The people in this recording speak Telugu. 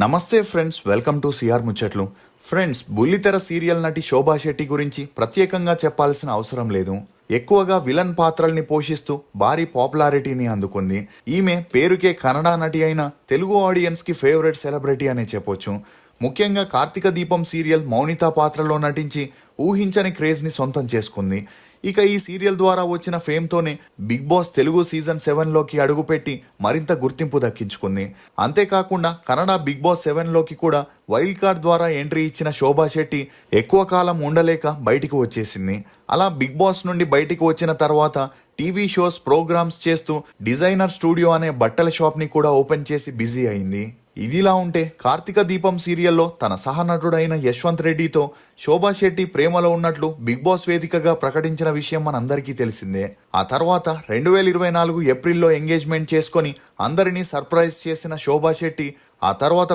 నమస్తే ఫ్రెండ్స్, వెల్కమ్ టు సిఆర్ ముచ్చట్లు. ఫ్రెండ్స్, బుల్లితెర సీరియల్ నటి శోభా శెట్టి గురించి ప్రత్యేకంగా చెప్పాల్సిన అవసరం లేదు. ఎక్కువగా విలన్ పాత్రల్ని పోషిస్తూ భారీ పాపులారిటీని అందుకుంది. ఈమె పేరుకే కన్నడ నటి అయిన తెలుగు ఆడియన్స్ కి ఫేవరెట్ సెలబ్రిటీ అనే చెప్పొచ్చు. ముఖ్యంగా కార్తీక దీపం సీరియల్ మౌనిత పాత్రలో నటించి ఊహించని క్రేజ్ ని సొంతం చేసుకుంది. ఇక ఈ సీరియల్ ద్వారా వచ్చిన ఫేమ్తోనే బిగ్ బాస్ తెలుగు సీజన్ 7లోకి అడుగుపెట్టి మరింత గుర్తింపు దక్కించుకుంది. అంతేకాకుండా కన్నడ బిగ్ బాస్ 7లోకి కూడా వైల్డ్ కార్డ్ ద్వారా ఎంట్రీ ఇచ్చిన శోభా శెట్టి ఎక్కువ కాలం ఉండలేక బయటికి వచ్చేసింది. అలా బిగ్ బాస్ నుండి బయటికి వచ్చిన తర్వాత టీవీ షోస్, ప్రోగ్రామ్స్ చేస్తూ డిజైనర్ స్టూడియో అనే బట్టల షాప్ని కూడా ఓపెన్ చేసి బిజీ అయింది. ఇదిలా ఉంటే కార్తీక దీపం సీరియల్లో తన సహనటుడైన యశ్వంత్ రెడ్డితో శోభా శెట్టి ప్రేమలో ఉన్నట్లు బిగ్ బాస్ వేదికగా ప్రకటించిన విషయం మనందరికీ తెలిసిందే. ఆ తర్వాత 2024 ఏప్రిల్లో ఎంగేజ్మెంట్ చేసుకొని అందరినీ సర్ప్రైజ్ చేసిన శోభా శెట్టి ఆ తర్వాత